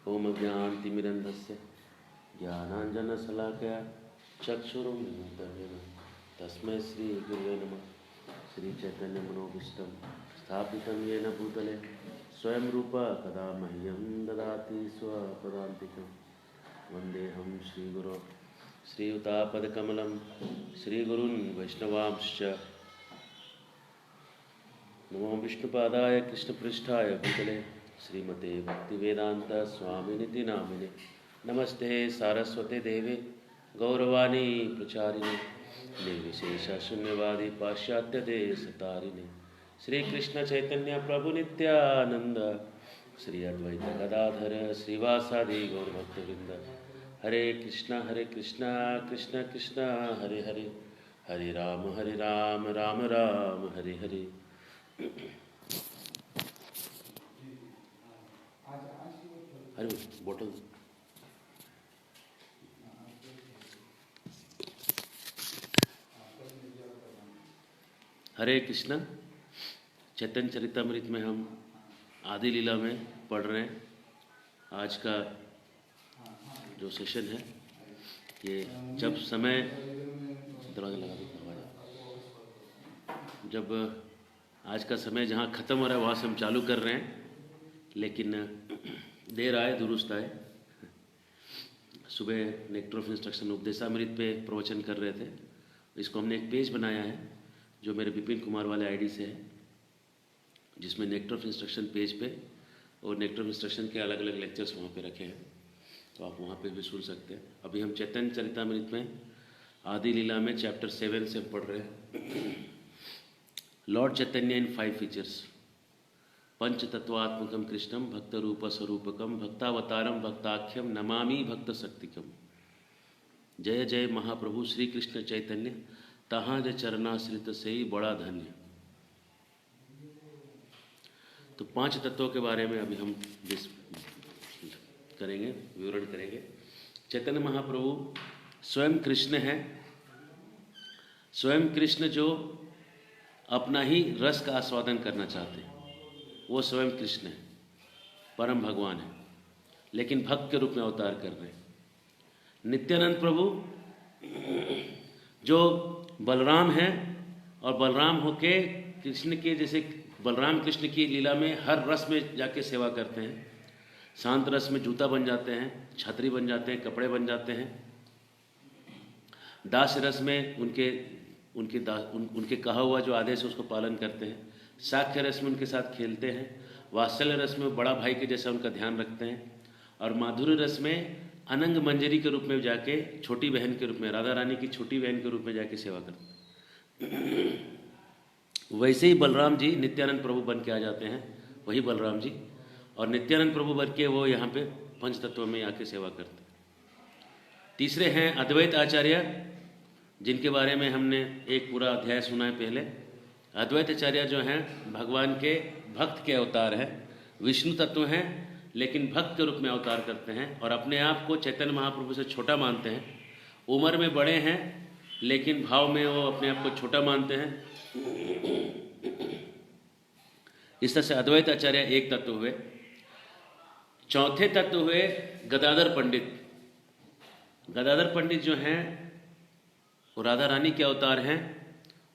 ओम ज्ञानतिमिरन्धस्य ज्ञानाञ्जनशलाकया चक्षुरुन्मिलितं तस्मै श्रीगुरुवे नमः। श्रीचैतन्यमनोभीष्टं स्थापितं येन भूतले स्वयं रूपा कदा मह्यं ददाति स्वपदान्तिकं। वन्देऽहं श्रीगुरो श्रीयुतापदकमलं श्रीगुरून् वैष्णवांश्च। नमो विष्णुपादाय कृष्णपृष्ठाय भूतले श्रीमते भक्तिवेदांत स्वामिनिति नामिने। नमस्ते सारस्वते देवे गौरवाणी प्रचारिणे निर्विशेष शून्यवादी पाश्चात्य देशतारिणे। श्री कृष्ण चैतन्य प्रभु नित्यानंद श्री अद्वैत गदाधर श्रीवासादि गौरभक्तवृंद। हरे कृष्णा कृष्ण कृष्ण हरे हरे, हरे राम राम राम हरे हरे। अरे बोतल हरे कृष्णा। चैतन्य चरितमृत में हम आदि लीला में पढ़ रहे हैं। आज का जो सेशन है ये जब समय दरवाजा लगा देता हूँ, जब आज का समय जहाँ ख़त्म हो रहा है वहाँ से हम चालू कर रहे हैं, लेकिन देर आए दुरुस्त आए। सुबह नेक्टर ऑफ इंस्ट्रक्शन उपदेशामृत पे प्रवचन कर रहे थे। इसको हमने एक पेज बनाया है जो मेरे विपिन कुमार वाले आईडी से है, जिसमें नेक्टर ऑफ इंस्ट्रक्शन पेज पे और नेक्टर ऑफ इंस्ट्रक्शन के अलग अलग लेक्चर्स वहाँ पे रखे हैं, तो आप वहाँ पे भी सुन सकते हैं। अभी हम चैतन्य चरितमृत में आदि लीला में चैप्टर 7 से पढ़ रहे हैं। लॉर्ड चैतन्य इन 5 फीचर्स। पंचतत्वात्मकम कृष्णम भक्त रूप स्वरूपकम भक्तावतारम भक्ताख्यम नमामि भक्त शक्तिकम। जय जय महाप्रभु श्री कृष्ण चैतन्य, तहाँ जे चरणाश्रित से ही बड़ा धन्य। तो 5 तत्वों के बारे में अभी हम करेंगे, विवरण करेंगे। चैतन्य महाप्रभु स्वयं कृष्ण हैं। स्वयं कृष्ण जो अपना ही रस का आस्वादन करना चाहते हैं, वो स्वयं कृष्ण है, परम भगवान है, लेकिन भक्त के रूप में अवतार कर रहे हैं। नित्यानंद प्रभु जो बलराम हैं और बलराम होके कृष्ण के जैसे बलराम कृष्ण की लीला में हर रस में जाके सेवा करते हैं। शांत रस में जूता बन जाते हैं, छतरी बन जाते हैं, कपड़े बन जाते हैं। दास रस में उनके कहा हुआ जो आदेश है उसको पालन करते हैं। साख्य रस में उनके साथ खेलते हैं। वात्सल्य रस में बड़ा भाई के जैसा उनका ध्यान रखते हैं। और माधुर्य रस में अनंग मंजरी के रूप में जाके छोटी बहन के रूप में, राधा रानी की छोटी बहन के रूप में जाके सेवा करते हैं। वैसे ही बलराम जी नित्यानंद प्रभु बन के आ जाते हैं, वही बलराम जी। और नित्यानंद प्रभु बन के वो यहाँ पे पंच तत्वों में आके सेवा करते हैं। तीसरे हैं अद्वैत आचार्य, जिनके बारे में हमने एक पूरा अध्याय सुना है पहले। अद्वैत आचार्य जो हैं भगवान के भक्त के अवतार हैं, विष्णु तत्व हैं, लेकिन भक्त के रूप में अवतार करते हैं और अपने आप को चैतन्य महाप्रभु से छोटा मानते हैं। उम्र में बड़े हैं लेकिन भाव में वो अपने आप को छोटा मानते हैं। इस तरह से अद्वैत आचार्य एक तत्व हुए। चौथे तत्व हुए गदाधर पंडित। गदाधर पंडित जो हैं वो राधा रानी के अवतार हैं,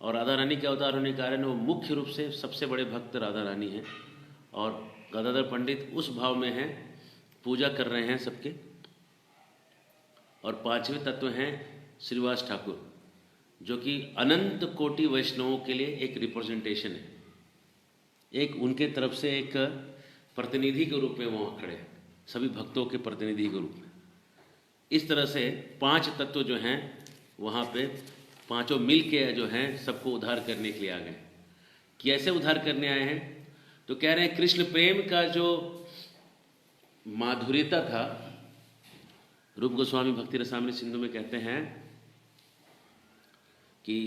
और राधा रानी के अवतार होने के कारण वो मुख्य रूप से सबसे बड़े भक्त राधा रानी हैं। और गदाधर पंडित उस भाव में हैं, पूजा कर रहे हैं सबके। और 5वें तत्व हैं श्रीवास ठाकुर, जो कि अनंत कोटि वैष्णवों के लिए एक रिप्रेजेंटेशन है, एक उनके तरफ से एक प्रतिनिधि के रूप में वहाँ खड़े हैं, सभी भक्तों के प्रतिनिधि के रूप में। इस तरह से 5 तत्व जो हैं वहाँ पे पांचों मिल के जो हैं सबको उद्धार करने के लिए आ गए। कैसे उद्धार करने आए हैं? तो कह रहे हैं कृष्ण प्रेम का जो माधुर्यता था, रूप गोस्वामी भक्ति रसामृत सिंधु में कहते हैं कि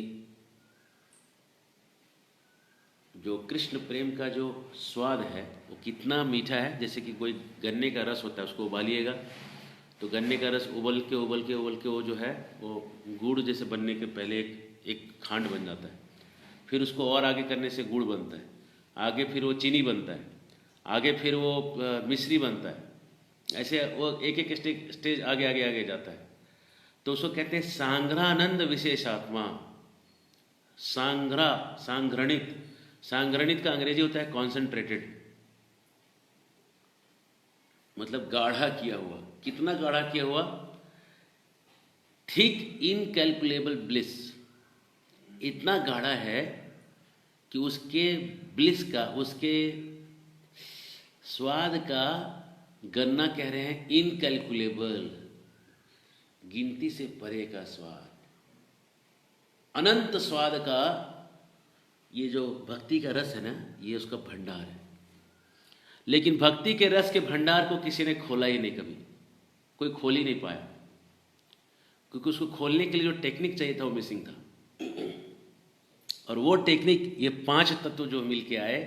जो कृष्ण प्रेम का जो स्वाद है वो कितना मीठा है। जैसे कि कोई गन्ने का रस होता है, उसको उबालिएगा तो गन्ने का रस उबल के वो जो है वो गुड़ जैसे बनने के पहले एक खांड बन जाता है। फिर उसको और आगे करने से गुड़ बनता है, आगे फिर वो चीनी बनता है, आगे फिर वो मिश्री बनता है, ऐसे वो एक एक स्टेज आगे आगे आगे जाता है। तो उसको कहते हैं सांग्रानंद विशेषात्मा। सांग्रा, सांग्रणित, सांग्रणित का अंग्रेजी होता है कॉन्सेंट्रेटेड, मतलब गाढ़ा किया हुआ। कितना गाढ़ा किया हुआ? थिक इनकैलकुलेबल ब्लिस, इतना गाढ़ा है कि उसके ब्लिस का, उसके स्वाद का गन्ना कह रहे हैं इनकैलकुलेबल, गिनती से परे का स्वाद, अनंत स्वाद का। ये जो भक्ति का रस है ना, ये उसका भंडार है। लेकिन भक्ति के रस के भंडार को किसी ने खोला ही नहीं, कभी कोई खोल ही नहीं पाया, क्योंकि उसको खोलने के लिए जो टेक्निक चाहिए था वो मिसिंग था। और वो टेक्निक, ये 5 तत्व जो मिल के आए,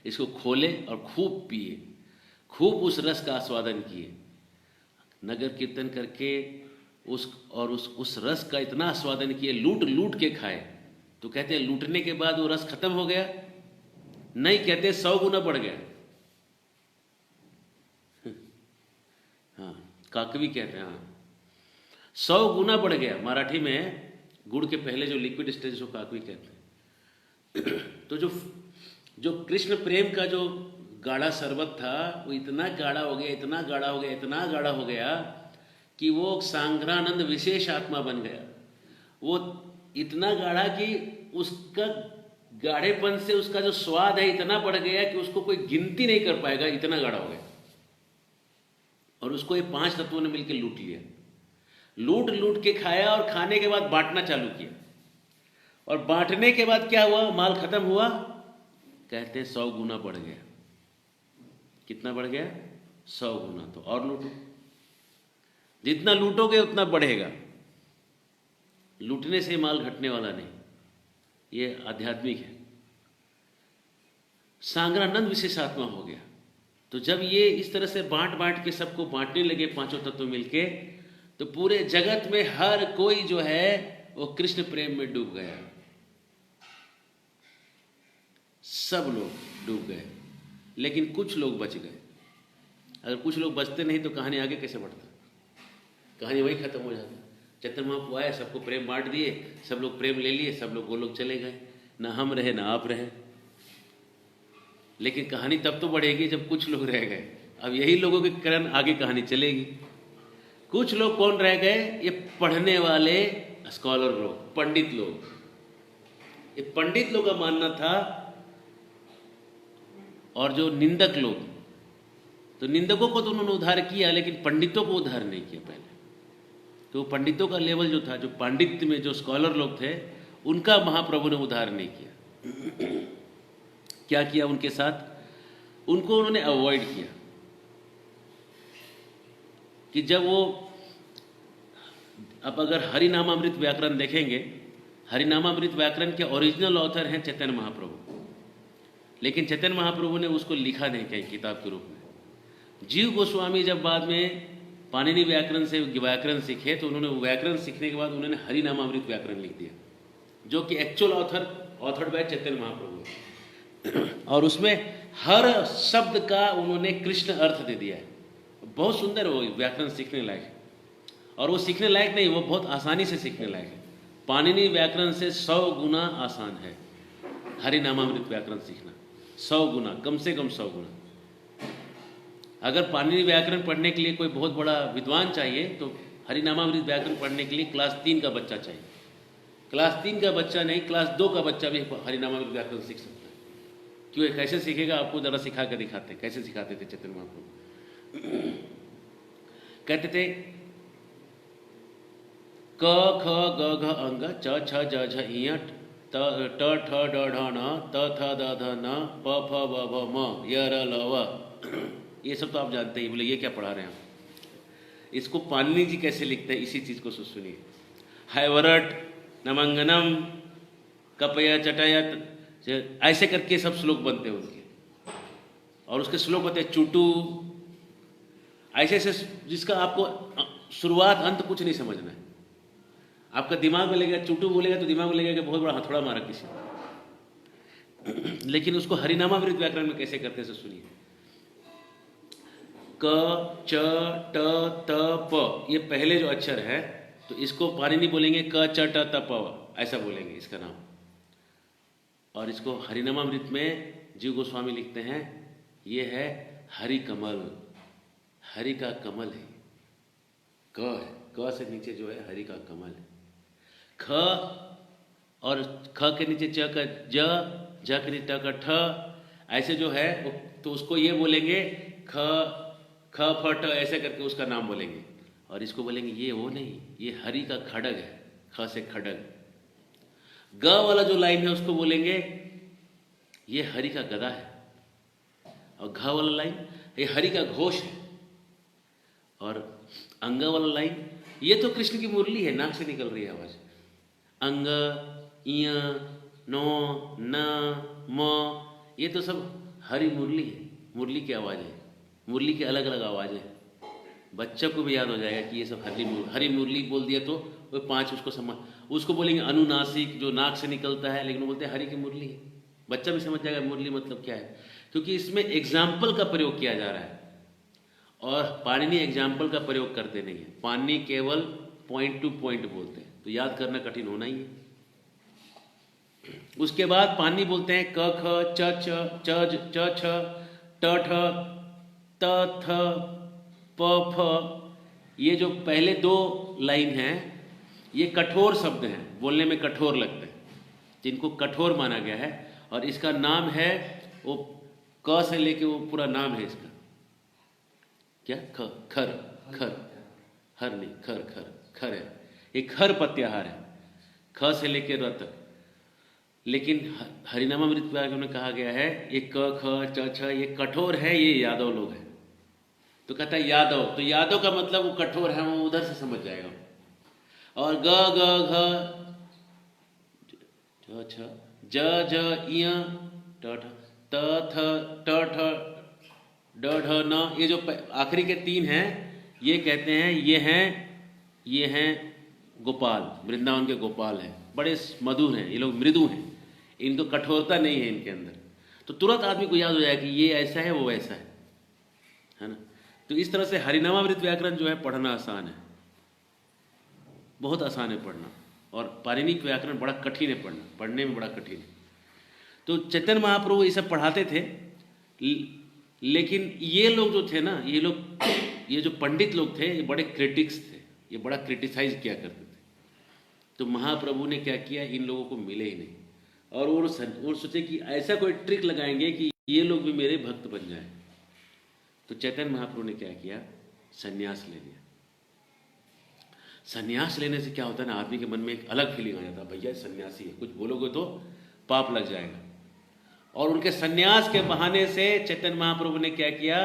इसको खोले और खूब पिए, खूब उस रस का आस्वादन किए, नगर कीर्तन करके उस रस का इतना आस्वादन किए, लूट लूट के खाए। तो कहते हैं लूटने के बाद वो रस खत्म हो गया? नहीं, कहते 100 गुना बढ़ गया। हाँ, काकवी कहते हैं, हाँ 100 गुना बढ़ गया। मराठी में गुड़ के पहले जो लिक्विड स्टेज को काकवी कहते हैं। तो जो कृष्ण प्रेम का जो गाढ़ा शरबत था, वो इतना गाढ़ा हो गया, इतना गाढ़ा हो गया, इतना गाढ़ा हो गया कि वो सांग्रानंद विशेष आत्मा बन गया। वो इतना गाढ़ा कि उसका गाढ़ेपन से उसका जो स्वाद है इतना बढ़ गया कि उसको कोई गिनती नहीं कर पाएगा, इतना गाढ़ा हो गया। और उसको ये 5 तत्वों ने मिलकर लूट लिया, लूट लूट के खाया, और खाने के बाद बांटना चालू किया। और बांटने के बाद क्या हुआ? माल खत्म हुआ, कहते 100 गुना बढ़ गया। कितना बढ़ गया? 100 गुना। तो और लूटो, जितना लूटोगे उतना बढ़ेगा। लूटने से माल घटने वाला नहीं, ये आध्यात्मिक है। सांग्रानंद विशेषात्मा हो गया। तो जब ये इस तरह से बांट बांट के सबको बांटने लगे 5 तत्व मिलके, तो पूरे जगत में हर कोई जो है वो कृष्ण प्रेम में डूब गया। सब लोग डूब गए, लेकिन कुछ लोग बच गए। अगर कुछ लोग बचते नहीं तो कहानी आगे कैसे बढ़ता? कहानी वही खत्म हो जाती। चैतन्य महाप्रभु आए, सबको प्रेम बांट दिए, सब लोग प्रेम ले लिए, सब लोग गोलोक चले गए, ना हम रहे ना आप रहे। लेकिन कहानी तब तो बढ़ेगी जब कुछ लोग रह गए। अब यही लोगों के कारण आगे कहानी चलेगी। कुछ लोग कौन रह गए? ये पढ़ने वाले स्कॉलर लोग, पंडित लोग। ये पंडित लोग का मानना था। और जो निंदक लोग, तो निंदकों को तो उन्होंने उद्धार किया, लेकिन पंडितों को उद्धार नहीं किया पहले। तो पंडितों का लेवल जो था, जो पांडित्य में जो स्कॉलर लोग थे, उनका महाप्रभु ने उद्धार नहीं किया। क्या किया उनके साथ? उनको उन्होंने अवॉइड किया कि जब वो, अब अगर हरिनामामृत व्याकरण देखेंगे, हरिनामामृत व्याकरण के ओरिजिनल ऑथर हैं चैतन्य महाप्रभु, लेकिन चैतन्य महाप्रभु ने उसको लिखा नहीं कहीं किताब के रूप में। जीव गोस्वामी जब बाद में पाणिनि व्याकरण से व्याकरण सीखे, तो उन्होंने व्याकरण सीखने के बाद उन्होंने हरिनामामृत व्याकरण लिख दिया, जो कि actual authored bye Chaitanya Mahaprabhu. और उसमें हर शब्द का उन्होंने कृष्ण अर्थ दे दिया है। बहुत सुंदर वो व्याकरण सीखने लायक है। और वो सीखने लायक नहीं, वो बहुत आसानी से सीखने लायक है। पाणिनि व्याकरण से 100 गुना आसान है हरिनामामृत व्याकरण सीखना। 100 गुना, कम से कम 100 गुना। अगर पाणिनि व्याकरण पढ़ने के लिए कोई बहुत बड़ा विद्वान चाहिए, तो हरिनामामृत व्याकरण पढ़ने के लिए क्लास 3 का बच्चा चाहिए। क्लास 3 का बच्चा नहीं, क्लास 2 का बच्चा भी हरिनामामृत व्याकरण सीख सकता है। क्यों? कैसे सीखेगा? आपको जरा सिखा कर दिखाते। कैसे सिखाते थे चैतन्य महाप्रभु? कहते थे क ख ग घ अंग च छ ज झ इय त ठ ड ढ न त थ द ध न प फ ब भ म य र ल व। ये सब तो आप जानते ही। बोले ये क्या पढ़ा रहे हैं आप? इसको पाणिनि जी कैसे लिखते हैं, इसी चीज को सुनिए। हैवरट नमंगनम कपय चटयत, ऐसे करके सब श्लोक बनते हैं उनके। और उसके श्लोक होते हैं चुटू, ऐसे ऐसे, जिसका आपको शुरुआत अंत कुछ नहीं समझना है। आपका दिमाग में लगेगा, चुटू बोलेगा तो दिमाग में लगेगा कि बहुत बड़ा हथौड़ा मारा किसी ने। लेकिन उसको हरिनामामृत व्याकरण में कैसे करते हैं सुनिए। क च ट त प, ये पहले जो अक्षर है तो इसको पाणिनि बोलेंगे क च ट त प, ऐसा बोलेंगे इसका नाम। और इसको हरिनामामृत में जीव गोस्वामी लिखते हैं ये है हरि कमल, हरि का कमल है। क है, क से नीचे जो है हरि का कमल है। ख और ख के नीचे च का ज, ज के नीचे ट का ठ, ऐसे जो है तो उसको ये बोलेंगे ख ख फ ट, ऐसे करके उसका नाम बोलेंगे। और इसको बोलेंगे ये वो नहीं, ये हरि का खड़ग है, ख से खड़ग। ग वाला जो लाइन है उसको बोलेंगे ये हरि का गदा है। और घ वाला लाइन ये हरि का घोष है। और अंग वाला लाइन ये तो कृष्ण की मुरली है, नाक से निकल रही है आवाज। अंग, इय, नो, न, म, ये तो सब हरि मुरली है, मुरली की आवाज है, मुरली की अलग अलग आवाज है। बच्चों को भी याद हो जाएगा कि ये सब हरि मुरली बोल दिया तो वो 5 उसको समझ, उसको बोलेंगे अनुनासिक जो नाक से निकलता है, लेकिन वो बोलते हैं हरि की मुरली है। बच्चा भी समझ जाएगा मुरली मतलब क्या है, क्योंकि इसमें एग्जाम्पल का प्रयोग किया जा रहा है। और पाणिनि एग्जाम्पल का प्रयोग करते नहीं है, पाणिनि केवल पॉइंट टू पॉइंट बोलते हैं, तो याद करना कठिन होना ही है। उसके बाद पाणिनि बोलते हैं क ख च छ च छ ट ठ त थ प फ, ये जो पहले 2 लाइन हैं ये कठोर शब्द हैं, बोलने में कठोर लगते हैं, जिनको कठोर माना गया है। और इसका नाम है वो क से लेके वो पूरा नाम है इसका क्या, ख खर खर, हर नहीं खर खर खर है, ये खर प्रत्याहार है, ख से लेके र तक। लेकिन हरिनामामृत में कहा गया है ये क ख च छ ये कठोर है, ये यादव लोग हैं। तो कहता है यादव, तो यादव का मतलब वो कठोर है, वो उधर से समझ जाएगा। और ग ग घ छ ज ज इय ट ठ त थ ट ठ ड ढ न, ये जो आखिरी के 3 हैं ये कहते हैं ये हैं गोपाल, वृंदावन के गोपाल हैं, बड़े मधुर हैं, ये लोग मृदु हैं, इनको कठोरता नहीं है इनके अंदर। तो तुरंत आदमी को याद हो जाएगा कि ये ऐसा है वो वैसा है ना। तो इस तरह से हरिनामामृत व्याकरण जो है पढ़ना आसान है, बहुत आसान है पढ़ना। और पाणिनि व्याकरण बड़ा कठिन है पढ़ना, पढ़ने में बड़ा कठिन है। तो चैतन्य महाप्रभु ये सब पढ़ाते थे, लेकिन ये लोग जो थे ना, ये जो पंडित लोग थे ये बड़े क्रिटिक्स थे, ये बड़ा क्रिटिसाइज किया करते थे। तो महाप्रभु ने क्या किया, इन लोगों को मिले ही नहीं, और वो सोचे कि ऐसा कोई ट्रिक लगाएंगे कि ये लोग भी मेरे भक्त बन जाए। तो चैतन्य महाप्रभु ने क्या किया, संन्यास ले लिया। संन्यास लेने से क्या होता है ना, आदमी के मन में एक अलग फीलिंग आ जाता है, भैया सन्यासी है, कुछ बोलोगे तो पाप लग जाएगा। और उनके सन्यास के बहाने से चैतन्य महाप्रभु ने क्या किया,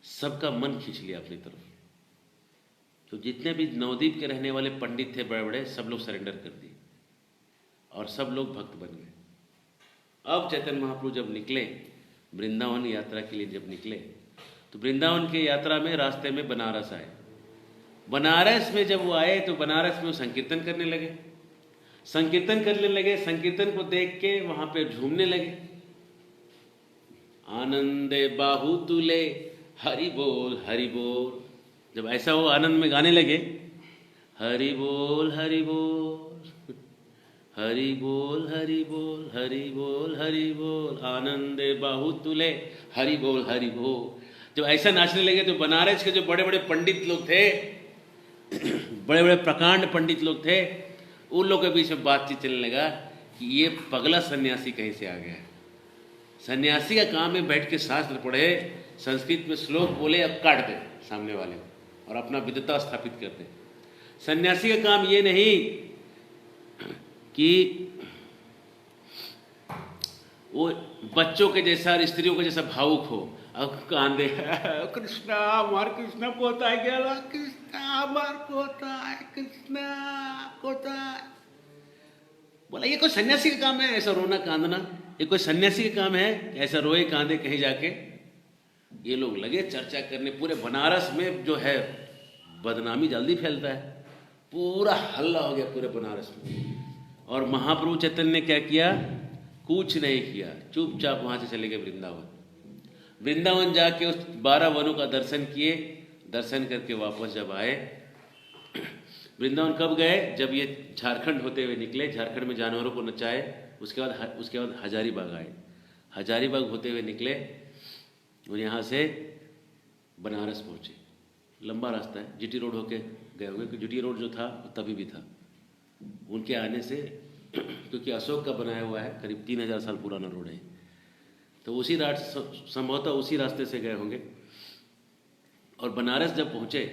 सबका मन खींच लिया अपनी तरफ। तो जितने भी नवद्वीप के रहने वाले पंडित थे बड़े बड़े, सब लोग सरेंडर कर दिए और सब लोग भक्त बन गए। अब चैतन्य महाप्रभु जब निकले वृंदावन यात्रा के लिए, जब निकले तो वृंदावन के यात्रा में रास्ते में बनारस आए। बनारस में जब वो आए तो बनारस में वो संकीर्तन करने लगे, संकीर्तन को देख के वहां पे झूमने लगे। आनंदे बाहु तुले हरि बोल हरि बोल, जब ऐसा वो आनंद में गाने लगे, हरि बोल हरि बोल हरि बोल हरि बोल हरि बोल हरि बोल, आनंदे बाहु तुले हरि बोल हरि बोल, जब ऐसा नाचने लगे तो बनारस के जो बड़े बड़े पंडित लोग थे, बड़े बड़े प्रकांड पंडित लोग थे, उन लोगों के बीच में बातचीत चलने लगा कि ये पगला सन्यासी कहीं से आ गया है। सन्यासी का काम है बैठ के शास्त्र पढ़े, संस्कृत में श्लोक बोले, अब काट दे सामने वाले को और अपना विद्वता स्थापित कर दे। सन्यासी का काम ये नहीं कि वो बच्चों के जैसा, स्त्रियों के जैसा भावुक हो, अब कांदे कृष्णा हमार कृष्णा पोता है, गया कृष्णा हमार पोता है, कृष्णा पोता है। बोला ये कोई सन्यासी का काम है ऐसा रोना कांदना? ये कोई सन्यासी का काम है ऐसा रोए कांदे कहीं जाके? ये लोग लगे चर्चा करने, पूरे बनारस में जो है बदनामी जल्दी फैलता है, पूरा हल्ला हो गया पूरे बनारस में। और महाप्रभु चैतन्य ने क्या किया, कुछ नहीं किया, चुपचाप वहां से चले गए वृंदावन। वृंदावन जाके उस 12 वनों का दर्शन किए, दर्शन करके वापस जब आए, वृंदावन कब गए? जब ये झारखंड होते हुए निकले, झारखंड में जानवरों को नचाए, उसके बाद हजारीबाग आए, हजारीबाग होते हुए निकले और यहाँ से बनारस पहुँचे। लंबा रास्ता है, जीटी रोड होके गए होंगे, क्योंकि जीटी रोड जो था तभी भी था उनके आने से, क्योंकि अशोक का बनाया हुआ है, करीब 3000 साल पुराना रोड है, तो उसी संभवतः उसी रास्ते से गए होंगे। और बनारस जब पहुँचे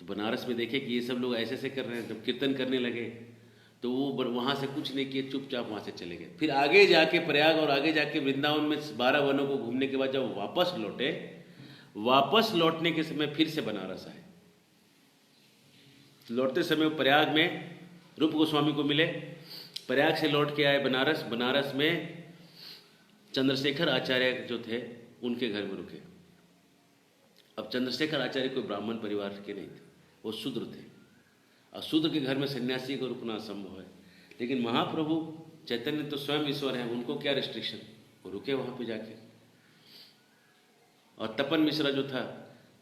तो बनारस में देखे कि ये सब लोग ऐसे ऐसे कर रहे हैं। जब कीर्तन करने लगे तो वो वहाँ से कुछ नहीं किए, चुपचाप वहाँ से चले गए। फिर आगे जाके प्रयाग और आगे जाके वृंदावन में 12 वनों को घूमने के बाद जब वापस लौटे, वापस लौटने के समय फिर से बनारस आए। लौटते समय प्रयाग में रूप गोस्वामी को मिले, प्रयाग से लौट के आए बनारस। बनारस में चंद्रशेखर आचार्य जो थे उनके घर में रुके। अब चंद्रशेखर आचार्य कोई ब्राह्मण परिवार के नहीं थे, वो शूद्र थे, और शूद्र के घर में सन्यासी को रुकना असंभव है। लेकिन महाप्रभु चैतन्य तो स्वयं ईश्वर हैं, उनको क्या रिस्ट्रिक्शन, वो रुके वहाँ पे जाके। और तपन मिश्रा जो था,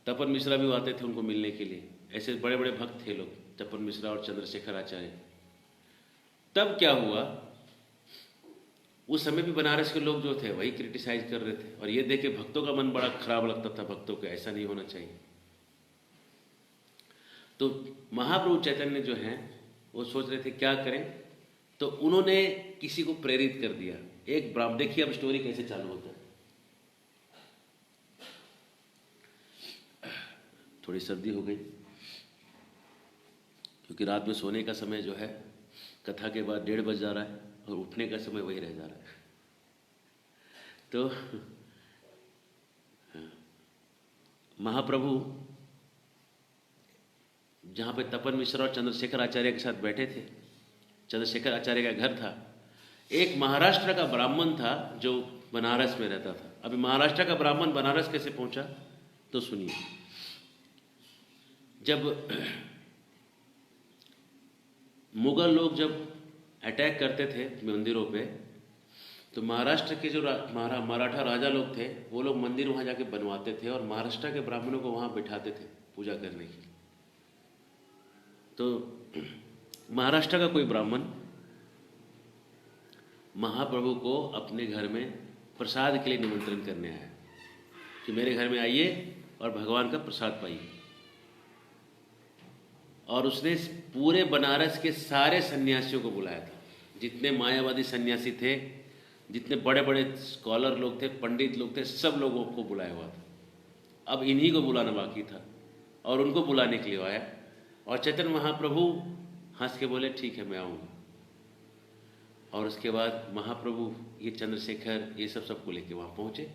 तपन मिश्रा भी आते थे उनको मिलने के लिए। ऐसे बड़े बड़े भक्त थे लोग, तपन मिश्रा और चंद्रशेखर आचार्य। तब क्या हुआ, उस समय भी बनारस के लोग जो थे वही क्रिटिसाइज कर रहे थे, और ये देख के भक्तों का मन बड़ा खराब लगता था, भक्तों को ऐसा नहीं होना चाहिए। तो महाप्रभु चैतन्य जो हैं वो सोच रहे थे क्या करें, तो उन्होंने किसी को प्रेरित कर दिया। एक ब्राह्मण, देखिए अब स्टोरी कैसे चालू होता है। थोड़ी सर्दी हो गई, क्योंकि रात में सोने का समय जो है कथा के बाद 1:30 बज जा रहा है, और उठने का समय वही रह जा रहा है। तो महाप्रभु जहाँ पे तपन मिश्रा और चंद्रशेखर आचार्य के साथ बैठे थे, चंद्रशेखर आचार्य का घर था। एक महाराष्ट्र का ब्राह्मण था जो बनारस में रहता था। अभी महाराष्ट्र का ब्राह्मण बनारस कैसे पहुंचा, तो सुनिए। जब मुगल लोग जब अटैक करते थे मंदिरों पे, तो महाराष्ट्र के जो मराठा राजा लोग थे, वो लोग मंदिर वहाँ जाके बनवाते थे, और महाराष्ट्र के ब्राह्मणों को वहाँ बिठाते थे पूजा करने के लिए। तो महाराष्ट्र का कोई ब्राह्मण महाप्रभु को अपने घर में प्रसाद के लिए निमंत्रण करने आया कि मेरे घर में आइए और भगवान का प्रसाद पाइए। और उसने पूरे बनारस के सारे सन्यासियों को बुलाया था, जितने मायावादी सन्यासी थे, जितने बड़े बड़े स्कॉलर लोग थे, पंडित लोग थे, सब लोगों को बुलाया हुआ था। अब इन्हीं को बुलाना बाकी था, और उनको बुलाने के लिए आया। और चैतन्य महाप्रभु हंस के बोले ठीक है मैं आऊँगा। और उसके बाद महाप्रभु ये चंद्रशेखर ये सबको लेके वहाँ पहुँचे।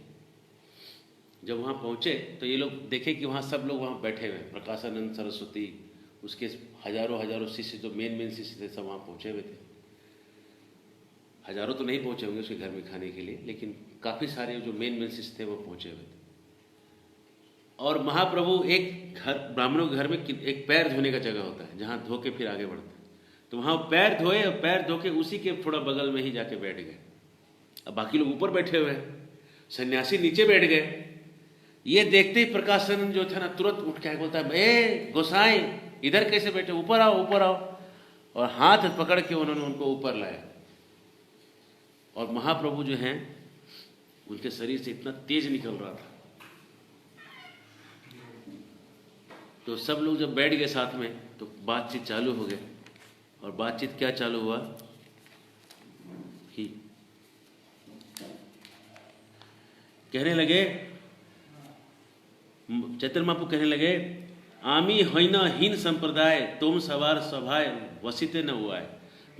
जब वहाँ पहुँचे तो ये लोग देखे कि वहाँ सब लोग वहाँ बैठे हुए हैं, प्रकाशानंद सरस्वती, उसके हजारों शिष्य जो मेन शिष्य थे सब वहाँ पहुँचे हुए थे। हजारों तो नहीं पहुँचे होंगे उसके घर में खाने के लिए, लेकिन काफ़ी सारे जो मेन शिष्य थे वो पहुँचे हुए थे। और महाप्रभु एक घर, ब्राह्मणों के घर में एक पैर धोने का जगह होता है जहाँ धो के फिर आगे बढ़ते हैं, तो वहाँ पैर धोए, और पैर धो के उसी के थोड़ा बगल में ही जाके बैठ गए। अब बाकी लोग ऊपर बैठे हुए हैं, सन्यासी नीचे बैठ गए। ये देखते ही प्रकाशानंद जो था ना, तुरंत उठ के बोलता है ए गोसाई इधर कैसे बैठे, ऊपर आओ ऊपर आओ। और हाथ पकड़ के उन्होंने उनको ऊपर लाया। और महाप्रभु जो हैं उनके शरीर से इतना तेज निकल रहा था, तो सब लोग जब बैठ गए साथ में तो बातचीत चालू हो गई। और बातचीत क्या चालू हुआ कि कहने लगे, चैतन्य महाप्रभु कहने लगे, आमी होइना हीन संप्रदाय तुम सवार सभाए वसिते न हुआ है।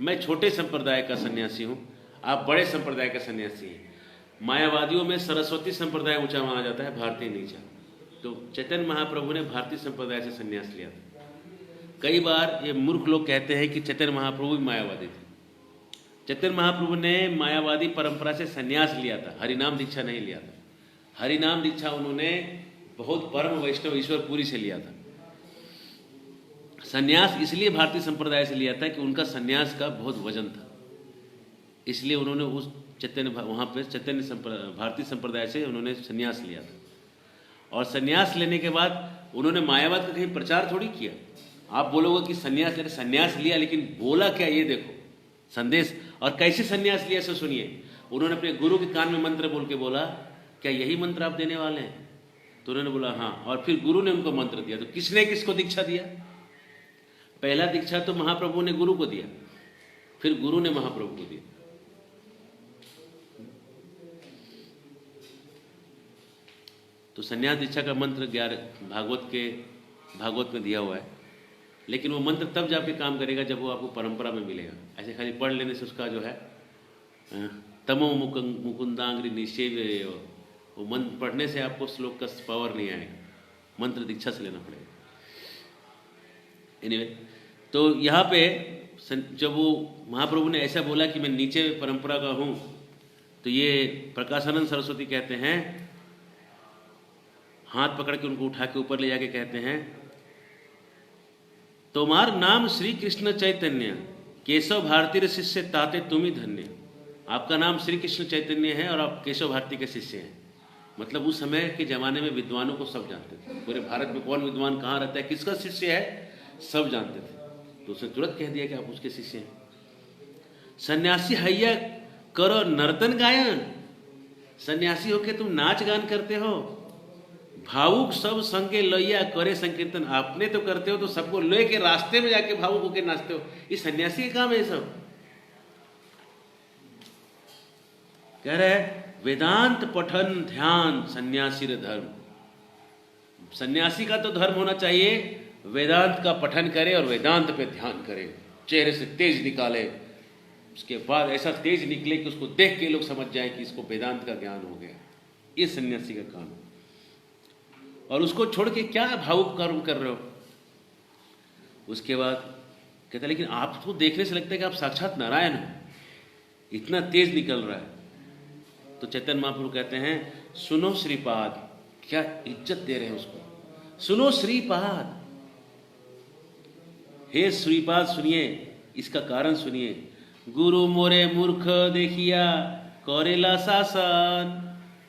मैं छोटे संप्रदाय का सन्यासी हूँ, आप बड़े संप्रदाय का सन्यासी हैं। मायावादियों में सरस्वती संप्रदाय ऊंचा माना जाता है, भारतीय नीचा। तो चैतन्य महाप्रभु ने भारतीय संप्रदाय से सन्यास लिया था। कई बार ये मूर्ख लोग कहते हैं कि चैतन्य महाप्रभु भी मायावादी थे। चैतन्य महाप्रभु ने मायावादी परंपरा से सन्यास लिया था, हरिनाम दीक्षा नहीं लिया था। हरिनाम दीक्षा उन्होंने बहुत परम वैष्णव ईश्वरपुरी से लिया था। सन्यास इसलिए भारतीय संप्रदाय से लिया था कि उनका सन्यास का बहुत वजन था। इसलिए उन्होंने उस वहाँ पे चैतन्य भारतीय संप्रदाय से उन्होंने संन्यास लिया था। और संन्यास लेने के बाद उन्होंने मायावाद का कहीं प्रचार थोड़ी किया। आप बोलोगे कि संन्यास लिया, लेकिन बोला क्या ये देखो संदेश। और कैसे संन्यास लिया सो सुनिए। उन्होंने अपने गुरु के कान में मंत्र बोल के बोला, क्या यही मंत्र आप देने वाले हैं? तो उन्होंने बोला हाँ। और फिर गुरु ने उनको मंत्र दिया। तो किसने किसको दीक्षा दिया? पहला दीक्षा तो महाप्रभु ने गुरु को दिया, फिर गुरु ने महाप्रभु को दिया। तो संन्यास दीक्षा का मंत्र भागवत में दिया हुआ है, लेकिन वो मंत्र तब जाके काम करेगा जब वो आपको परंपरा में मिलेगा। ऐसे खाली पढ़ लेने से उसका जो है तमो मुकुंदांग्री निषेव्य, वो मंत्र पढ़ने से आपको श्लोक का पावर नहीं आएगा, मंत्र दीक्षा से लेना पड़ेगा। एनीवे, तो यहाँ पे जब वो महाप्रभु ने ऐसा बोला कि मैं नीचे परंपरा का हूँ, तो ये प्रकाशानंद सरस्वती कहते हैं, हाथ पकड़ के उनको उठा के ऊपर ले जाके कहते हैं, तुम्हार नाम श्री कृष्ण चैतन्य, केशव भारती शिष्य ताते तुम ही धन्य। आपका नाम श्री कृष्ण चैतन्य है और आप केशव भारती के शिष्य हैं। मतलब उस समय के ज़माने में विद्वानों को सब जानते थे। पूरे भारत में कौन विद्वान कहाँ रहता है, किसका शिष्य है, सब जानते थे। तो उसने तुरंत कह दिया कि आप उसके शिष्य हैं। सन्यासी हैया करो नर्तन गायन, सन्यासी होके तुम नाच गान करते हो। भावुक सब संगे लैया करे संकीर्तन, आपने तो करते हो तो सबको ले के रास्ते में जाके भावुक होके नाचते हो। ये सन्यासी का काम है। सब कह रहे वेदांत पठन ध्यान सन्यासी धर्म। सन्यासी का तो धर्म होना चाहिए वेदांत का पठन करे और वेदांत पे ध्यान करे, चेहरे से तेज निकाले, उसके बाद ऐसा तेज निकले कि उसको देख के लोग समझ जाए कि इसको वेदांत का ज्ञान हो गया। ये सन्यासी का काम है। और उसको छोड़ के क्या भावुक कर्म कर रहे हो? उसके बाद कहता लेकिन आपको देखने से लगता है कि आप साक्षात नारायण हो, इतना तेज निकल रहा है। तो चैतन्य महाप्रभु कहते हैं सुनो श्रीपाद, क्या इज्जत दे रहे हैं उसको, सुनो श्रीपाद, हे श्रीपाद सुनिए, इसका कारण सुनिए। गुरु मोरे मूर्ख देखिया करेला शासन,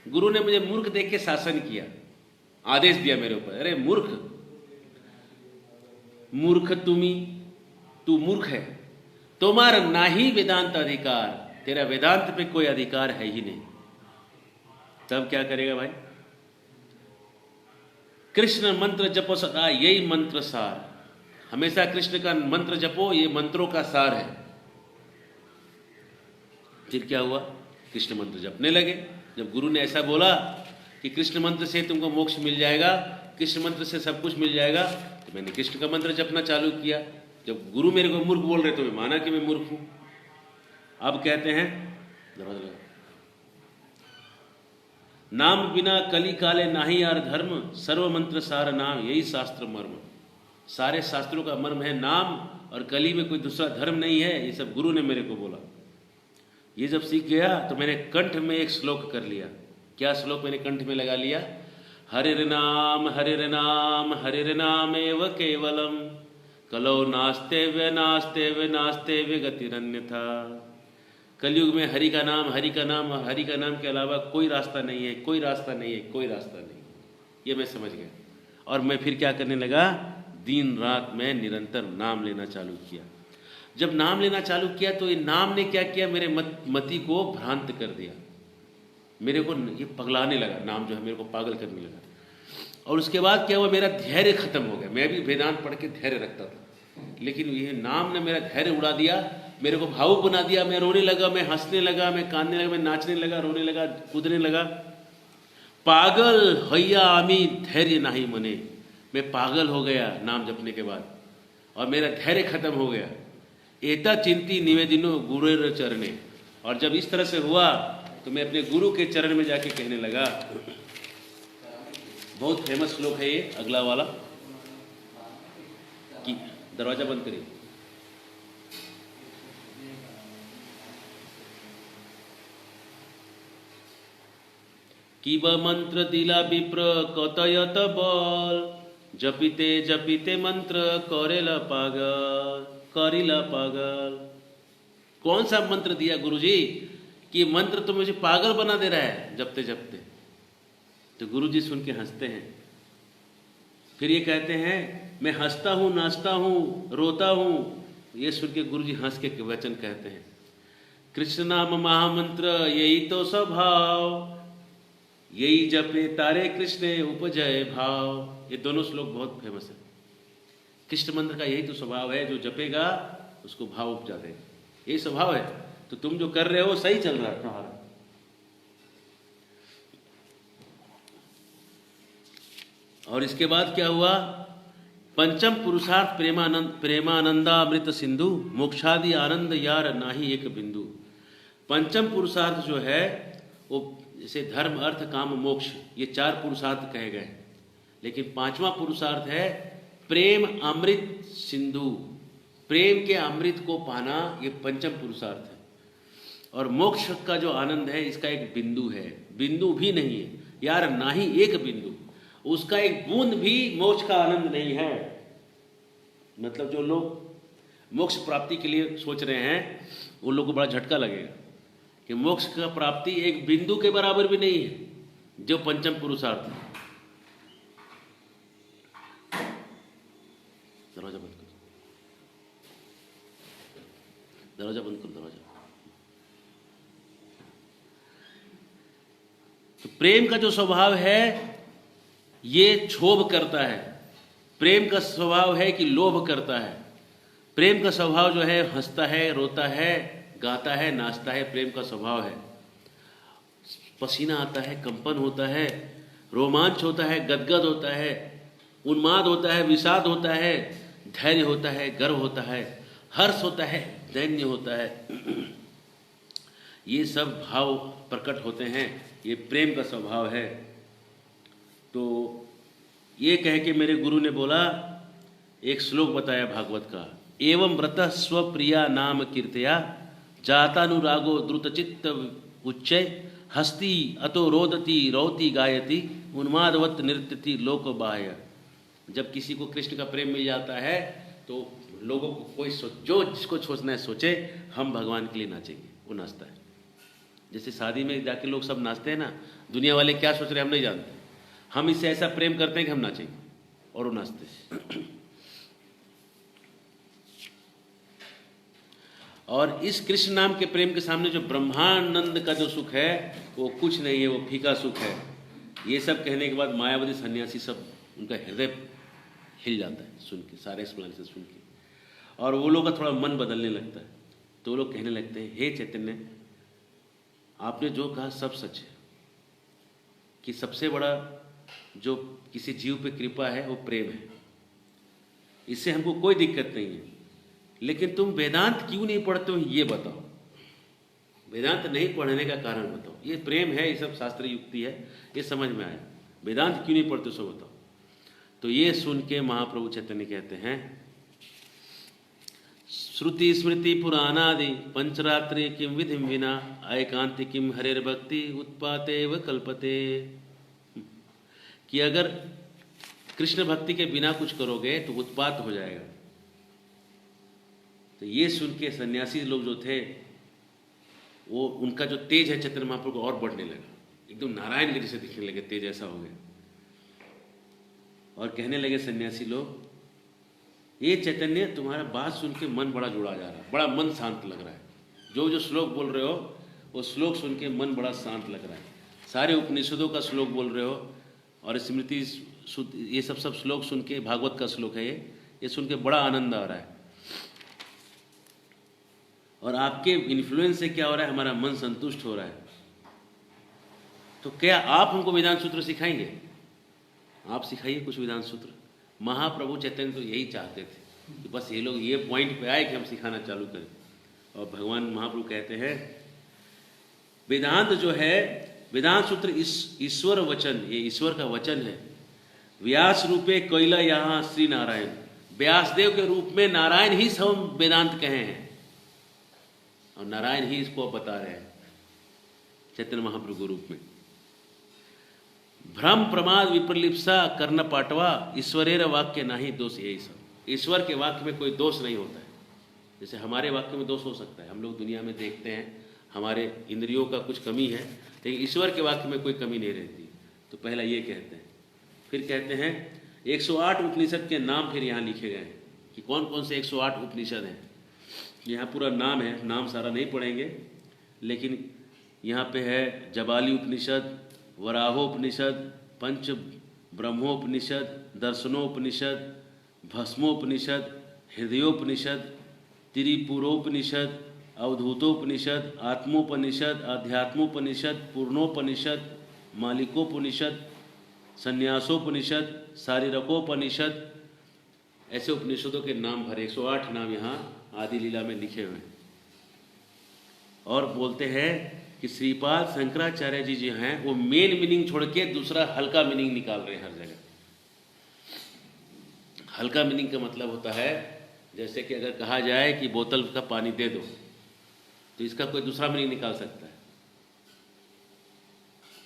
गुरु ने मुझे मूर्ख देख के शासन किया, आदेश दिया मेरे ऊपर। अरे मूर्ख, मूर्ख तू मूर्ख है, तुम्हारा ना ही वेदांत अधिकार, तेरा वेदांत पे कोई अधिकार है ही नहीं। तब क्या करेगा भाई? कृष्ण मंत्र जपो सदा, यही मंत्र सार, हमेशा कृष्ण का मंत्र जपो, ये मंत्रों का सार है। फिर क्या हुआ? कृष्ण मंत्र जपने लगे। जब गुरु ने ऐसा बोला कि कृष्ण मंत्र से तुमको मोक्ष मिल जाएगा, कृष्ण मंत्र से सब कुछ मिल जाएगा, तो मैंने कृष्ण का मंत्र जपना चालू किया। जब गुरु मेरे को मूर्ख बोल रहे तो मैं माना कि मैं मूर्ख हूं। अब कहते हैं नाम बिना कली काले नाही यार धर्म, सर्व मंत्र सार नाम, यही शास्त्र मर्म। सारे शास्त्रों का मर्म है नाम, और कली में कोई दूसरा धर्म नहीं है। ये सब गुरु ने मेरे को बोला। ये जब सीख गया तो मैंने कंठ में एक श्लोक कर लिया। क्या श्लोक मैंने कंठ में लगा लिया? हरिर नाम हरिर नाम एव केवलम, कलौ नास्तेव्य नास्तेव्य नास्तेव्य गतिरन्यथा। कलयुग में हरि का नाम के अलावा कोई रास्ता नहीं है, कोई रास्ता नहीं है, कोई रास्ता नहीं। ये मैं समझ गया। और मैं फिर क्या करने लगा? दिन रात में निरंतर नाम लेना चालू किया। जब नाम लेना चालू किया तो ये नाम ने क्या किया? मेरे मति को भ्रांत कर दिया। मेरे को ये पगलाने लगा, नाम जो है मेरे को पागल करने लगा। और उसके बाद क्या हुआ? मेरा धैर्य खत्म हो गया। मैं भी वेदांत पढ़ के धैर्य रखता था, लेकिन ये नाम ने मेरा धैर्य उड़ा दिया, मेरे को भावुक बना दिया। मैं रोने लगा, मैं हंसने लगा, मैं कांदने लगा, मैं नाचने लगा, रोने लगा, कूदने लगा। पागल हैया आमी धैर्य नहीं मने, मैं पागल हो गया नाम जपने के बाद, और मेरा धैर्य खत्म हो गया। एता चिंती निवेदिनो गुरुर चरणे। और जब इस तरह से हुआ तो मैं अपने गुरु के चरण में जाके कहने लगा। बहुत फेमस श्लोक है ये अगला वाला, कि दरवाजा बंद करिए। किब मंत्र दिला विप्र कतयत बल, जपिते जपिते मंत्र करेला पागल। कौन सा मंत्र दिया गुरुजी कि मंत्र तो मुझे पागल बना दे रहा है जपते जपते। तो गुरुजी सुन के हंसते हैं। फिर ये कहते हैं मैं हंसता हूँ, नाचता हूँ, रोता हूँ। ये सुन के गुरुजी हंस के वचन कहते हैं, कृष्ण नाम महामंत्र यही तो स्वभाव, यही जपे तारे कृष्ण उपजय भाव। ये दोनों श्लोक बहुत फेमस है। कृष्ण मंत्र का यही तो स्वभाव है, जो जपेगा उसको भाव उपजा देगा, यही स्वभाव है। तो तुम जो कर रहे हो सही चल रहा है तुम्हारा। और इसके बाद क्या हुआ, पंचम पुरुषार्थ प्रेमानंदामृत सिंधु, मोक्षादि आनंद यार नाही एक बिंदु। पंचम पुरुषार्थ जो है वो जैसे धर्म अर्थ काम मोक्ष, ये 4 पुरुषार्थ कहे गए, लेकिन 5वां पुरुषार्थ है प्रेम अमृत सिंधु, प्रेम के अमृत को पाना, ये पंचम पुरुषार्थ है। और मोक्ष का जो आनंद है इसका एक बिंदु है, बिंदु भी नहीं है यार, ना ही एक बिंदु, उसका एक बूंद भी मोक्ष का आनंद नहीं है। मतलब जो लोग मोक्ष प्राप्ति के लिए सोच रहे हैं उन लोगों को बड़ा झटका लगेगा कि मोक्ष का प्राप्ति एक बिंदु के बराबर भी नहीं है जो पंचम पुरुषार्थ है। दरवाजा बंद करो, दरवाजा बंद करो, दरवाजा। तो प्रेम का जो स्वभाव है ये क्षोभ करता है, प्रेम का स्वभाव है कि लोभ करता है। प्रेम का स्वभाव जो है हंसता है, रोता है, गाता है, नाचता है, प्रेम का स्वभाव है। पसीना आता है, कंपन होता है, रोमांच होता है, गदगद होता है, उन्माद होता है, विषाद होता है, धैर्य होता है, गर्व होता है, हर्ष होता है, दैन्य होता है। ये सब भाव प्रकट होते हैं, ये प्रेम का स्वभाव है। तो ये कह के मेरे गुरु ने बोला, एक श्लोक बताया भागवत का, एवं व्रतः स्वप्रिया नाम कीर्तया जातानुरागो द्रुतचित्त उच्चय हस्ती अतो रोदती रौती गायती उन्मादवत नृत्यति लोक बाह्य। जब किसी को कृष्ण का प्रेम मिल जाता है तो लोगों को कोई जो जिसको सोचना है सोचे, हम भगवान के लिए नाचेंगे, वो नाचता है। जैसे शादी में जाके लोग सब नाचते हैं ना, दुनिया वाले क्या सोच रहे हैं हम नहीं जानते, हम इससे ऐसा प्रेम करते हैं कि हम नाचेंगे और वो नाचते हैं। और इस कृष्ण नाम के प्रेम के सामने जो ब्रह्मानंद का जो सुख है वो कुछ नहीं है, वो फीका सुख है। ये सब कहने के बाद मायावती सन्यासी सब, उनका हृदय हिल जाता है सुन के, सारे एक्सप्लेनेशन सुन के, और वो लोग का थोड़ा मन बदलने लगता है। तो वो लोग कहने लगते हैं, हे चैतन्य, आपने जो कहा सब सच है, कि सबसे बड़ा जो किसी जीव पे कृपा है वो प्रेम है, इससे हमको कोई दिक्कत नहीं है। लेकिन तुम वेदांत क्यों नहीं पढ़ते हो ये बताओ, वेदांत नहीं पढ़ने का कारण बताओ। ये प्रेम है, ये सब शास्त्र युक्ति है, ये समझ में आया, वेदांत क्यों नहीं पढ़ते सो बताओ। तो ये सुन के महाप्रभु चैतन्य कहते हैं, श्रुति स्मृति पुराणादि पंचरात्रि किम विधिम विना एकांति किम हरेर भक्ति उत्पाते व कल्पते। कि अगर कृष्ण भक्ति के बिना कुछ करोगे तो उत्पात हो जाएगा। तो ये सुन के सन्यासी लोग जो थे वो, उनका जो तेज है चैतन्य महाप्रभु को और बढ़ने लगा, एकदम नारायण के जैसे दिखने लगे, तेज ऐसा हो गया। और कहने लगे सन्यासी लोग, ये चैतन्य तुम्हारा बात सुन के मन बड़ा जुड़ा जा रहा है, बड़ा मन शांत लग रहा है, जो जो श्लोक बोल रहे हो वो श्लोक सुन के मन बड़ा शांत लग रहा है, सारे उपनिषदों का श्लोक बोल रहे हो और स्मृति ये सब श्लोक सुन के, भागवत का श्लोक है ये सुन के बड़ा आनंद आ रहा है। और आपके इन्फ्लुएंस से क्या हो रहा है, हमारा मन संतुष्ट हो रहा है। तो क्या आप हमको वेदांत सूत्र सिखाएंगे? आप सिखाइए कुछ वेदांत सूत्र। महाप्रभु चैतन्य तो यही चाहते थे कि बस ये लोग ये पॉइंट पे आए कि हम सिखाना चालू करें। और भगवान महाप्रभु कहते हैं, वेदांत जो है, वेदांत सूत्र ईश्वर वचन, ये ईश्वर का वचन है। व्यास रूपे कैला यहाँ श्री नारायण, व्यासदेव के रूप में नारायण ही सब वेदांत कहे हैं और नारायण ही इसको बता रहे हैं चैतन्य महाप्रभु के रूप में। भ्रम प्रमाद विप्रलिप्सा कर्ण पाटवा ईश्वरेर वाक्य नहीं दोष, यही सब। ईश्वर के वाक्य में कोई दोष नहीं होता है। जैसे हमारे वाक्य में दोष हो सकता है, हम लोग दुनिया में देखते हैं हमारे इंद्रियों का कुछ कमी है, लेकिन ईश्वर के वाक्य में कोई कमी नहीं रहती। तो पहला ये कहते हैं। फिर कहते हैं 108 उपनिषद के नाम फिर यहाँ लिखे गए हैं कि कौन कौन से 108 उपनिषद हैं। यहाँ पूरा नाम है, नाम सारा नहीं पढ़ेंगे, लेकिन यहाँ पे है जबाली उपनिषद, वराहोपनिषद, पंच ब्रह्मोपनिषद, दर्शनोपनिषद, भस्मोपनिषद, हृदयोपनिषद, त्रिपुरोपनिषद, अवधूतोपनिषद, आत्मोपनिषद, अध्यात्मोपनिषद, पूर्णोपनिषद, मालिकोपनिषद, संन्यासोपनिषद, शारीरकोपनिषद, ऐसे उपनिषदों के नाम भरे 108 नाम यहाँ आदि लीला में लिखे हुए हैं। और बोलते हैं कि श्रीपाद शंकराचार्य जी जो हैं वो मेन मीनिंग छोड़ के दूसरा हल्का मीनिंग निकाल रहे हैं हर जगह। हल्का मीनिंग का मतलब होता है जैसे कि अगर कहा जाए कि बोतल का पानी दे दो, तो इसका कोई दूसरा मीनिंग निकाल सकता है।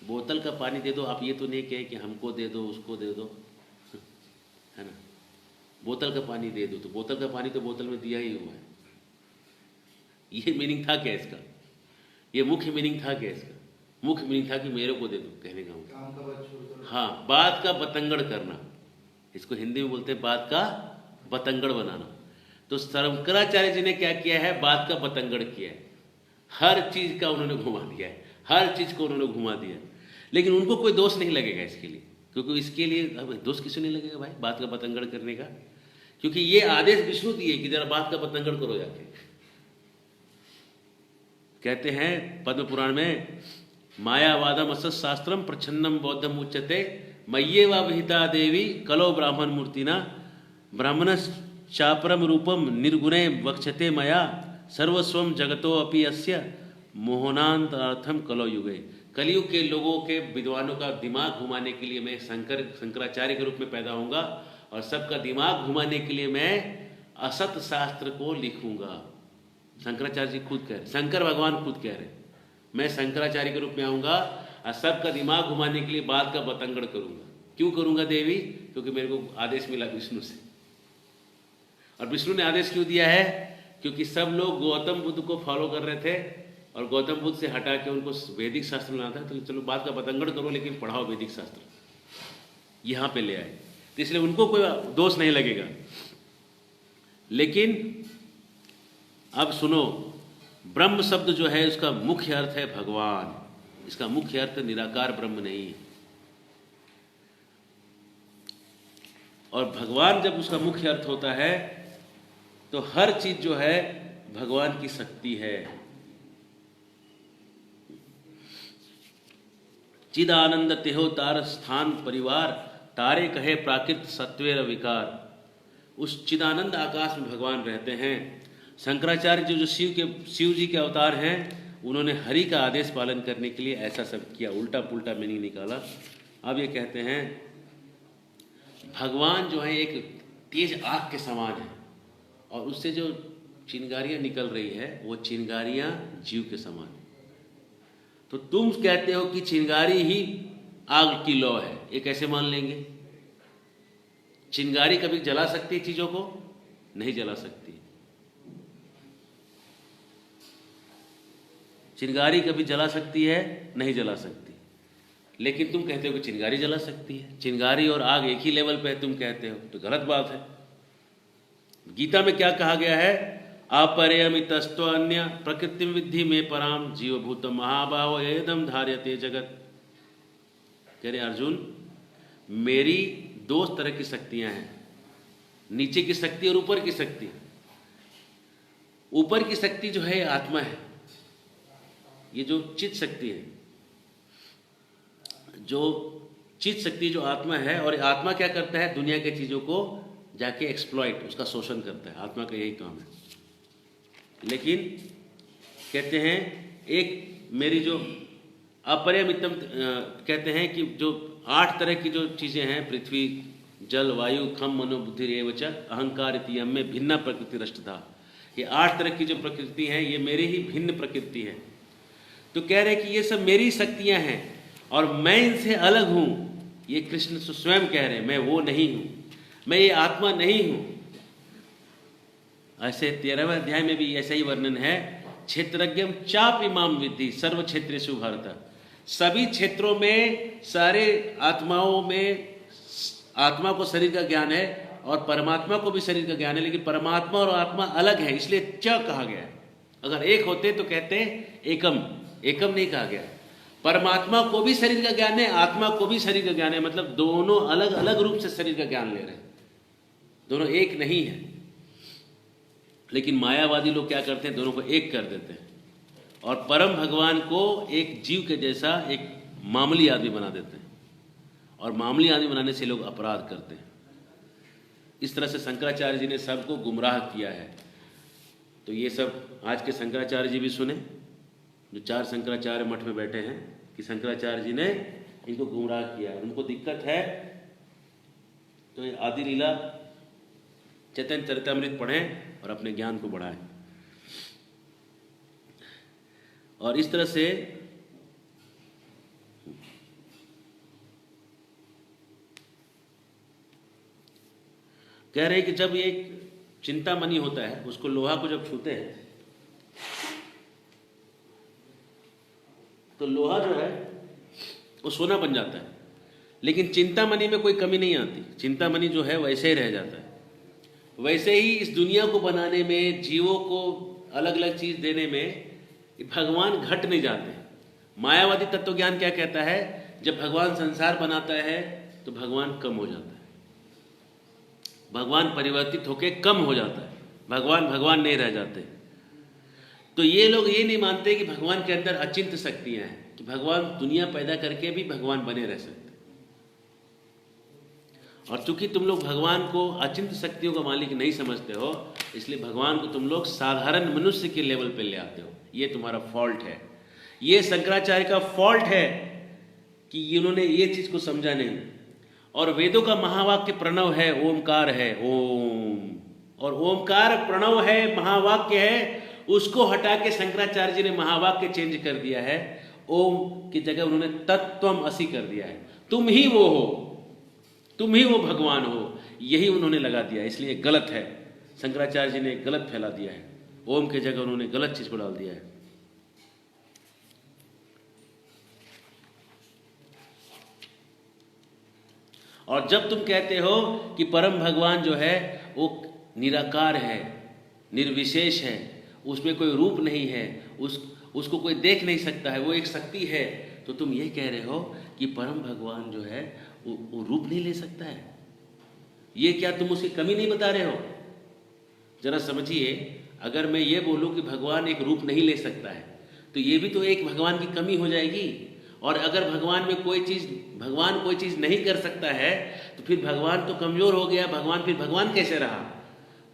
बोतल का पानी दे दो, आप ये तो नहीं कहे कि हमको दे दो, उसको दे दो, है ना। बोतल का पानी दे दो, तो बोतल का पानी तो बोतल में दिया ही हुआ है। ये मीनिंग था क्या इसका? ये मुख्य मीनिंग था क्या इसका? मुख्य मीनिंग था कि मेरे को दे दो, कहने का। हाँ, बात का बतंगड़ करना, इसको हिंदी में बोलते हैं बात का बतंगड़ बनाना। तो शंकराचार्य जी ने क्या किया है? बात का बतंगड़ किया है, हर चीज का उन्होंने घुमा दिया है, हर चीज को उन्होंने घुमा दिया। लेकिन उनको कोई दोष नहीं लगेगा इसके लिए, क्योंकि इसके लिए अब दोष किसी नहीं लगेगा भाई बात का बतंगड़ करने का, क्योंकि ये आदेश विष्णु दिए कि जरा बात का बतंगड़ करो जाके। कहते हैं पद्म पुराण में, मायावादम असत शास्त्रम प्रच्छन्नम बौद्धम उच्यते मय्ये वा विहिता देवी कलो ब्राह्मण मूर्तिना ब्राह्मण चापरम रूपम निर्गुणे वक्षते मया सर्वस्वम जगतो अपि अस्य मोहनांतर्थम कलो युगे। कलयुग के लोगों के विद्वानों का दिमाग घुमाने के लिए मैं शंकराचार्य के रूप में पैदा होऊंगा, और सबका दिमाग घुमाने के लिए मैं असत शास्त्र को लिखूंगा। शंकराचार्य जी खुद कह रहे, शंकर भगवान खुद कह रहे, मैं शंकराचार्य के रूप में आऊँगा और सबका दिमाग घुमाने के लिए बात का बतंगड़ करूँगा। क्यों करूँगा देवी? क्योंकि मेरे को आदेश मिला विष्णु से। और विष्णु ने आदेश क्यों दिया है? क्योंकि सब लोग गौतम बुद्ध को फॉलो कर रहे थे और गौतम बुद्ध से हटा के उनको वैदिक शास्त्र में लाना था। तो चलो बात का बतंगड़ करो, लेकिन पढ़ाओ वैदिक शास्त्र, यहाँ पे ले आए। तो इसलिए उनको कोई दोष नहीं लगेगा। लेकिन अब सुनो, ब्रह्म शब्द जो है उसका मुख्य अर्थ है भगवान, इसका मुख्य अर्थ निराकार ब्रह्म नहीं है। और भगवान जब उसका मुख्य अर्थ होता है तो हर चीज जो है भगवान की शक्ति है। चिदानंद तेहो तार स्थान परिवार तारे कहे प्राकृत सत्वेर विकार। उस चिदानंद आकाश में भगवान रहते हैं। शंकराचार्य जो शिव जी के अवतार हैं, उन्होंने हरि का आदेश पालन करने के लिए ऐसा सब किया, उल्टा पुल्टा मीनिंग निकाला। अब ये कहते हैं भगवान जो है एक तेज आग के समान है, और उससे जो चिंगारियां निकल रही है वो चिंगारियां जीव के समान है। तो तुम कहते हो कि चिंगारी ही आग की लौ है, ये कैसे मान लेंगे? चिंगारी कभी जला सकती है चीजों को? नहीं जला सकती। चिंगारी कभी जला सकती है? नहीं जला सकती। लेकिन तुम कहते हो कि चिंगारी जला सकती है। चिंगारी और आग एक ही लेवल पे है तुम कहते हो, तो गलत बात है। गीता में क्या कहा गया है? अपरयमितस्तो अन्य प्रकृति विद्धि में पराम जीवभूत महाभाव एदम धार्यते जगत। कह रहे अर्जुन, मेरी दो तरह की शक्तियां हैं, नीचे की शक्ति और ऊपर की शक्ति। ऊपर की शक्ति जो है आत्मा है, ये जो चित्त शक्ति है, जो चित्त शक्ति जो आत्मा है। और आत्मा क्या करता है? दुनिया के चीजों को जाके एक्सप्लॉइट, उसका शोषण करता है। आत्मा का यही काम है। लेकिन कहते हैं एक मेरी जो अपरिमितम, कहते हैं कि जो 8 तरह की जो चीजें हैं, पृथ्वी जल वायु खम मनोबुद्धि रेवच अहंकार इति में भिन्न प्रकृति रष्टधा, ये 8 तरह की जो प्रकृति है ये मेरी ही भिन्न प्रकृति है। तो कह रहे कि ये सब मेरी शक्तियां हैं और मैं इनसे अलग हूं। ये कृष्ण स्वयं कह रहे हैं, मैं वो नहीं हूं, मैं ये आत्मा नहीं हूं। ऐसे 13वें अध्याय में भी ऐसा ही वर्णन है। क्षेत्रज्ञम चाप इमाम विद्धि सर्व क्षेत्रेषु भारत। सभी क्षेत्रों में, सारे आत्माओं में आत्मा को शरीर का ज्ञान है और परमात्मा को भी शरीर का ज्ञान है, लेकिन परमात्मा और आत्मा अलग है, इसलिए च कहा गया है। अगर एक होते तो कहते एकम, एकम नहीं कहा गया। परमात्मा को भी शरीर का ज्ञान है, आत्मा को भी शरीर का ज्ञान है, मतलब दोनों अलग अलग रूप से शरीर का ज्ञान ले रहे हैं, दोनों एक नहीं है। लेकिन मायावादी लोग क्या करते हैं, दोनों को एक कर देते हैं और परम भगवान को एक जीव के जैसा एक मामूली आदमी बना देते हैं, और मामूली आदमी बनाने से लोग अपराध करते हैं। इस तरह से शंकराचार्य जी ने सबको गुमराह किया है। तो ये सब आज के शंकराचार्य जी भी सुने, जो 4 शंकराचार्य मठ में बैठे हैं, कि शंकराचार्य जी ने इनको गुमराह किया, उनको दिक्कत है। तो ये आदि लीला चैतन्य चरितामृत पढ़ें और अपने ज्ञान को बढ़ाएं। और इस तरह से कह रहे हैं कि जब ये चिंतामणि होता है, उसको लोहा को जब छूते हैं तो लोहा जो है वो सोना बन जाता है, लेकिन चिंतामणि में कोई कमी नहीं आती। चिंतामणि जो है वैसे ही रह जाता है। वैसे ही इस दुनिया को बनाने में, जीवों को अलग अलग चीज देने में भगवान घट नहीं जाते। मायावादी तत्व ज्ञान क्या कहता है, जब भगवान संसार बनाता है तो भगवान कम हो जाता है, भगवान परिवर्तित होकर कम हो जाता है, भगवान भगवान नहीं रह जाते। तो ये लोग ये नहीं मानते कि भगवान के अंदर अचिंत्य शक्तियां हैं, कि भगवान दुनिया पैदा करके भी भगवान बने रह सकते। और चूंकि तुम लोग भगवान को अचिंत्य शक्तियों का मालिक नहीं समझते हो, इसलिए भगवान को तुम लोग साधारण मनुष्य के लेवल पे ले आते हो। ये तुम्हारा फॉल्ट है, ये शंकराचार्य का फॉल्ट है कि इन्होंने ये चीज को समझा नहीं। और वेदों का महावाक्य प्रणव है, ओमकार है, ओम, और ओमकार प्रणव है, महावाक्य है, उसको हटा के शंकराचार्य जी ने महावाक्य चेंज कर दिया है। ओम की जगह उन्होंने तत्त्वम असि कर दिया है। तुम ही वो हो, तुम ही वो भगवान हो, यही उन्होंने लगा दिया, इसलिए गलत है। शंकराचार्य जी ने गलत फैला दिया है, ओम की जगह उन्होंने गलत चीज को डाल दिया है। और जब तुम कहते हो कि परम भगवान जो है वो निराकार है, निर्विशेष है, उसमें कोई रूप नहीं है, उसको कोई देख नहीं सकता है, वो एक शक्ति है, तो तुम ये कह रहे हो कि परम भगवान जो है वो रूप नहीं ले सकता है। ये क्या तुम उसकी कमी नहीं बता रहे हो? जरा समझिए, अगर मैं ये बोलूं कि भगवान एक रूप नहीं ले सकता है, तो ये भी तो एक भगवान की कमी हो जाएगी। और अगर भगवान कोई चीज नहीं कर सकता है, तो फिर भगवान तो कमजोर हो गया, भगवान फिर भगवान कैसे रहा?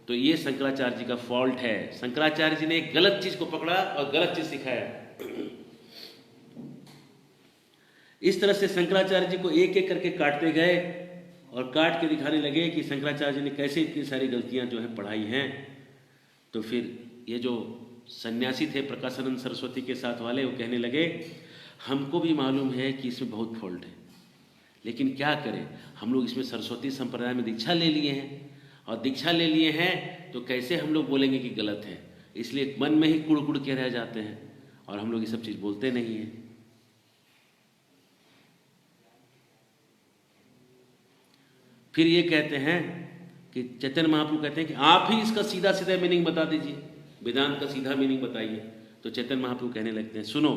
तो ये शंकराचार्य जी का फॉल्ट है। शंकराचार्य जी ने एक गलत चीज को पकड़ा और गलत चीज सिखाया। इस तरह से शंकराचार्य जी को एक एक करके काटते गए और काट के दिखाने लगे कि शंकराचार्य जी ने कैसे इतनी सारी गलतियां जो है पढ़ाई हैं। तो फिर ये जो सन्यासी थे प्रकाशानंद सरस्वती के साथ वाले, वो कहने लगे हमको भी मालूम है कि इसमें बहुत फॉल्ट है, लेकिन क्या करें, हम लोग इसमें सरस्वती संप्रदाय में दीक्षा ले लिए हैं, और दीक्षा ले लिए हैं तो कैसे हम लोग बोलेंगे कि गलत है? इसलिए मन में ही कुड़ कुड़ के रह जाते हैं और हम लोग ये सब चीज बोलते नहीं हैं। फिर ये कहते हैं कि चैतन्य महाप्रभु कहते हैं कि आप ही इसका सीधा सीधा मीनिंग बता दीजिए, वेदांत का सीधा मीनिंग बताइए। तो चैतन्य महाप्रभु कहने लगते हैं, सुनो,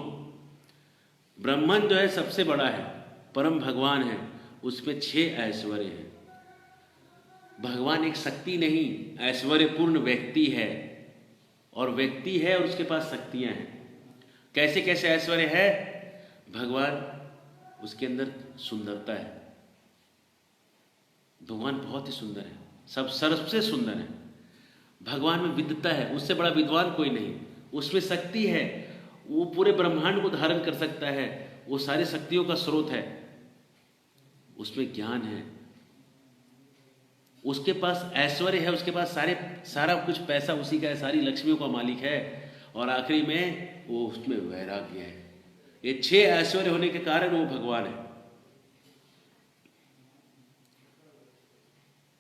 ब्रह्मन जो है सबसे बड़ा है, परम भगवान है, उसमें 6 ऐश्वर्य हैं। भगवान एक शक्ति नहीं, ऐश्वर्यपूर्ण व्यक्ति है, और व्यक्ति है और उसके पास शक्तियां हैं। कैसे कैसे ऐश्वर्य है? भगवान, उसके अंदर सुंदरता है, भगवान बहुत ही सुंदर है, सब सबसे सुंदर है। भगवान में विद्वता है, उससे बड़ा विद्वान कोई नहीं। उसमें शक्ति है, वो पूरे ब्रह्मांड को धारण कर सकता है, वो सारी शक्तियों का स्रोत है। उसमें ज्ञान है, उसके पास ऐश्वर्य है, उसके पास सारा कुछ पैसा उसी का है, सारी लक्ष्मियों का मालिक है, और आखिरी में वो उसमें वैराग्य है। ये 6 ऐश्वर्य होने के कारण वो भगवान है।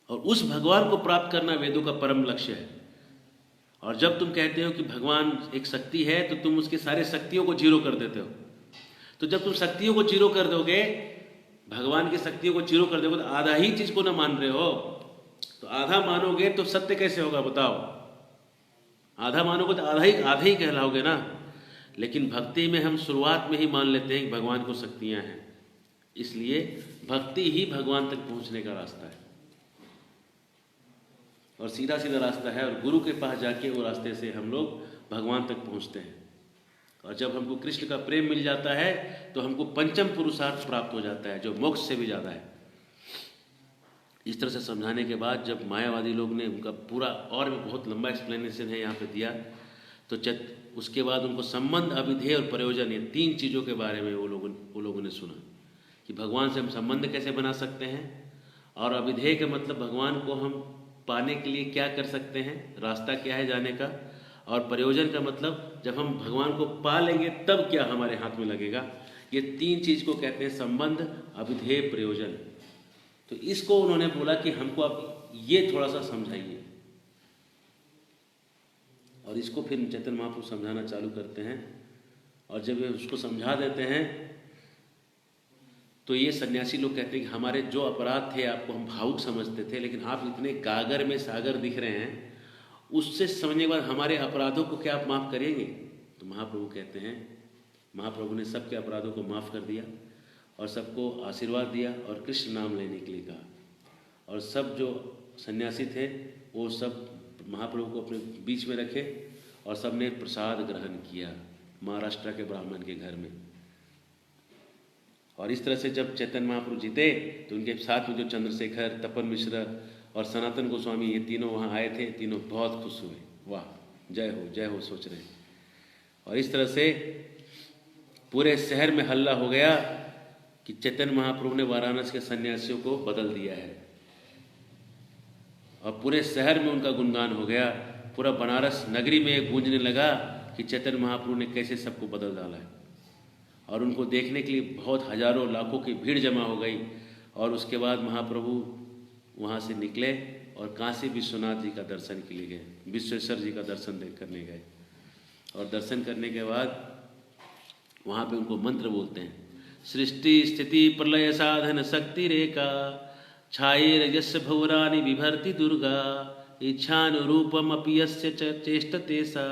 और उस भगवान को प्राप्त करना वेदों का परम लक्ष्य है। और जब तुम कहते हो कि भगवान एक शक्ति है तो तुम उसके सारे शक्तियों को जीरो कर देते हो। तो जब तुम शक्तियों को जीरो कर दोगे, भगवान की शक्तियों को जीरो कर दोगे, तो आधा ही चीज को ना मान रहे हो। तो आधा मानोगे तो सत्य कैसे होगा बताओ? आधा मानोगे तो आधा ही कहलाओगे ना। लेकिन भक्ति में हम शुरुआत में ही मान लेते हैं कि भगवान को शक्तियां हैं, इसलिए भक्ति ही भगवान तक पहुंचने का रास्ता है और सीधा सीधा रास्ता है। और गुरु के पास जाके वो रास्ते से हम लोग भगवान तक पहुंचते हैं। और जब हमको कृष्ण का प्रेम मिल जाता है तो हमको पंचम पुरुषार्थ प्राप्त हो जाता है, जो मोक्ष से भी ज़्यादा है। इस तरह से समझाने के बाद जब मायावादी लोग ने उनका पूरा और भी बहुत लंबा एक्सप्लेनेशन है यहाँ पे दिया, तो उसके बाद उनको संबंध, अभिधेय और प्रयोजन, ये 3 चीज़ों के बारे में वो लोगों ने सुना कि भगवान से हम संबंध कैसे बना सकते हैं, और अभिधेय का मतलब भगवान को हम पाने के लिए क्या कर सकते हैं, रास्ता क्या है जाने का, और प्रयोजन का मतलब जब हम भगवान को पा लेंगे तब क्या हमारे हाथ में लगेगा। ये 3 चीज़ को कहते हैं संबंध, अभिधेय, प्रयोजन। तो इसको उन्होंने बोला कि हमको आप ये थोड़ा सा समझाइए, और इसको फिर चैतन्य महाप्रभु समझाना चालू करते हैं। और जब वे उसको समझा देते हैं तो ये सन्यासी लोग कहते हैं कि हमारे जो अपराध थे आपको हम भावुक समझते थे, लेकिन आप इतने गागर में सागर दिख रहे हैं, उससे समझने के बाद हमारे अपराधों को क्या आप माफ़ करेंगे? तो महाप्रभु कहते हैं, महाप्रभु ने सबके अपराधों को माफ़ कर दिया और सबको आशीर्वाद दिया और कृष्ण नाम लेने के लिए कहा। और सब जो सन्यासी थे वो सब महाप्रभु को अपने बीच में रखे और सबने प्रसाद ग्रहण किया महाराष्ट्र के ब्राह्मण के घर में। और इस तरह से जब चैतन्य महाप्रभु जीते तो उनके साथ में जो चंद्रशेखर, तपन मिश्र और सनातन गोस्वामी, ये तीनों वहाँ आए थे। तीनों बहुत खुश हुए, वाह जय हो सोच रहे हैं। और इस तरह से पूरे शहर में हल्ला हो गया कि चैतन्य महाप्रभु ने वाराणसी के सन्यासियों को बदल दिया है, और पूरे शहर में उनका गुणगान हो गया। पूरा बनारस नगरी में गूंजने लगा कि चैतन्य महाप्रभु ने कैसे सबको बदल डाला है। और उनको देखने के लिए बहुत हजारों लाखों की भीड़ जमा हो गई। और उसके बाद महाप्रभु वहाँ से निकले और काशी विश्वनाथ जी का दर्शन के लिए गए, विश्वेश्वर जी का दर्शन करने गए। और दर्शन करने के बाद वहाँ पे उनको मंत्र बोलते हैं, सृष्टि स्थिति प्रलय साधन शक्ति रेखा छाये यस्य भुवनानि विभर्ति दुर्गा इच्छानुरूपम अपि यस्य चेष्टते सा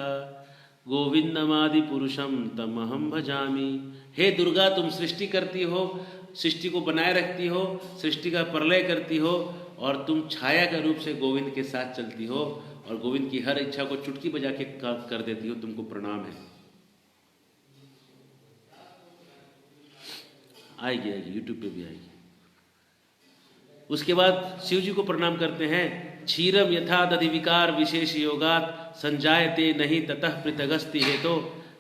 गोविंदमादि पुरुषम तमहम भजामि। हे दुर्गा, तुम सृष्टि करती हो, सृष्टि को बनाए रखती हो, सृष्टि का प्रलय करती हो, और तुम छाया के रूप से गोविंद के साथ चलती हो और गोविंद की हर इच्छा को चुटकी बजा के कर देती हो। तुमको प्रणाम है। आएगी यूट्यूब पे भी आएगी। उसके बाद शिव जी को प्रणाम करते हैं। क्षीरम यथा दधि विकार विशेष योगात संजायते नहीं ततः पृथगस्ति हेतो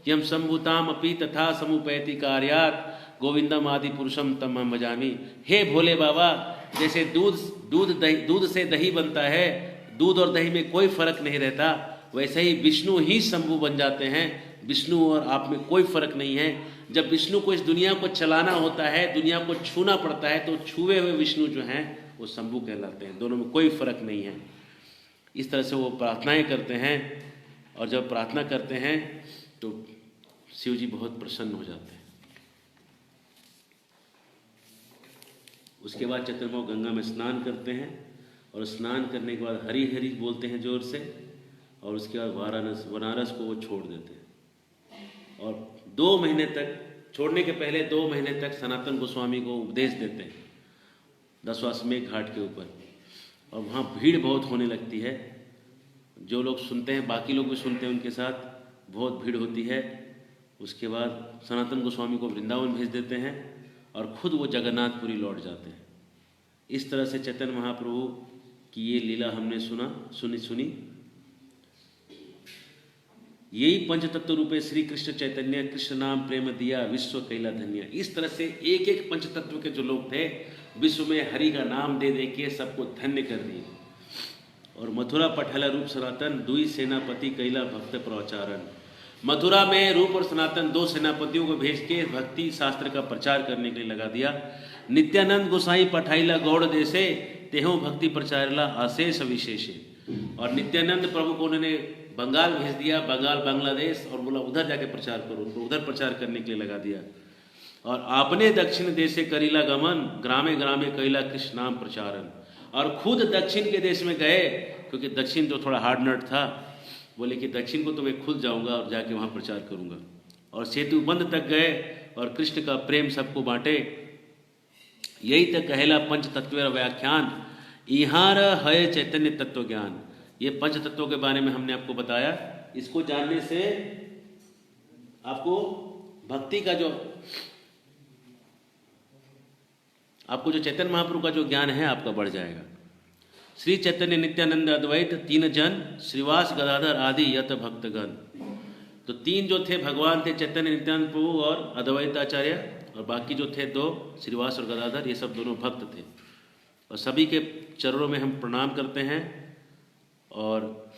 यम संभूताम अपि तथा समुपैति कार्यात गोविंदम आदि पुरुषम तमहम भजामि। हे भोले बाबा, जैसे दूध से दही बनता है, दूध और दही में कोई फर्क नहीं रहता, वैसे ही विष्णु ही शंभु बन जाते हैं। विष्णु और आप में कोई फर्क नहीं है। जब विष्णु को इस दुनिया को चलाना होता है, दुनिया को छूना पड़ता है, तो छुए हुए विष्णु जो हैं वो शंभु कहलाते हैं। दोनों में कोई फर्क नहीं है। इस तरह से वो प्रार्थनाएं करते हैं, और जब प्रार्थना करते हैं तो शिव जी बहुत प्रसन्न हो जाते हैं। उसके बाद चैतन्य महाप्रभु गंगा में स्नान करते हैं, और स्नान करने के बाद हरि हरि बोलते हैं जोर से, और उसके बाद बनारस को वो छोड़ देते हैं। और 2 महीने तक, छोड़ने के पहले 2 महीने तक सनातन गोस्वामी को उपदेश देते हैं दशाश्वमेध घाट के ऊपर। और वहाँ भीड़ बहुत होने लगती है। जो लोग सुनते हैं, बाकी लोग भी सुनते हैं, उनके साथ बहुत भीड़ होती है। उसके बाद सनातन गोस्वामी को वृंदावन भेज देते हैं और खुद वो जगन्नाथपुरी लौट जाते हैं। इस तरह से चैतन्य महाप्रभु की ये लीला हमने सुनी। यही पंचतत्व रूपे श्री कृष्ण चैतन्य कृष्ण नाम प्रेम दिया विश्व कैला धन्य। इस तरह से एक एक पंचतत्व के जो लोग थे, विश्व में हरि का नाम दे के सबको धन्य कर दिए। और मथुरा पठला रूप सनातन दुई सेनापति कैला भक्त प्रचारण। मथुरा में रूप और सनातन 2 सेनापतियों को भेज के भक्ति शास्त्र का प्रचार करने के लिए लगा दिया। नित्यानंद गोसाई पठाइला गौड़ देशे तेहो भक्ति प्रचारला अशेष विशेषे। और नित्यानंद प्रभु को उन्होंने बंगाल भेज दिया, बंगाल बांग्लादेश, और बोला उधर जाके प्रचार करो, उनको उधर प्रचार करने के लिए लगा दिया। और आपने दक्षिण देशे करीला गमन, ग्रामे ग्रामे कैला कृष्ण नाम प्रचारन। और खुद दक्षिण के देश में गए, क्योंकि दक्षिण जो थोड़ा हार्ड नट था, बोले कि दक्षिण को तो मैं खुद जाऊंगा और जाके वहाँ प्रचार करूंगा। और सेतु बंध तक गए और कृष्ण का प्रेम सबको बांटे। यही तो कहला पंच तत्व व्याख्यान, इहार है चैतन्य तत्व ज्ञान। ये पंच तत्वों के बारे में हमने आपको बताया। इसको जानने से आपको भक्ति का आपको जो चैतन्य महाप्रभु का जो ज्ञान है आपका बढ़ जाएगा। श्री चैतन्य नित्यानंद अद्वैत तीन जन, श्रीवास गदाधर आदि यत भक्तगण। तो तीन जो थे भगवान थे, चैतन्य नित्यानंद प्रभु और अद्वैत आचार्य, और बाकी जो थे दो, श्रीवास और गदाधर, ये सब दोनों भक्त थे। और सभी के चरणों में हम प्रणाम करते हैं और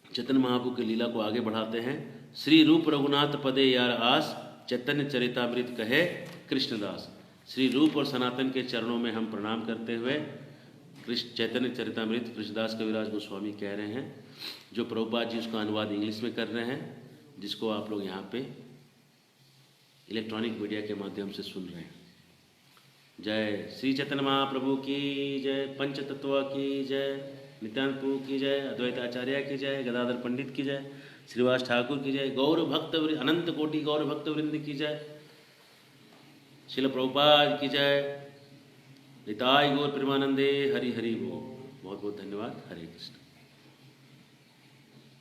चैतन्य महाप्रभु की लीला को आगे बढ़ाते हैं। श्री रूप रघुनाथ पदे यार आस, चैतन्य चरितामृत कहे कृष्णदास। श्री रूप और सनातन के चरणों में हम प्रणाम करते हुए चैतन्य चरितामृत कृष्णदास कविराज गोस्वामी कह रहे हैं, जो प्रभुपाद जी उसका अनुवाद इंग्लिश में कर रहे हैं, जिसको आप लोग यहाँ पे इलेक्ट्रॉनिक मीडिया के माध्यम से सुन रहे हैं। जय श्री चैतन्य महाप्रभु की जय, पंच तत्व की जय, नित्यानंद प्रभु की जय, अद्वैत आचार्य की जय, गदाधर पंडित की जय, श्रीवास ठाकुर की जय, गौर भक्त अनंत कोटि गौर भक्त वृंद की जय, शिल प्रभुपाद की जय, निताय गौर प्रेमानंदे हरि हरि बोल। बहुत बहुत धन्यवाद। हरे कृष्ण।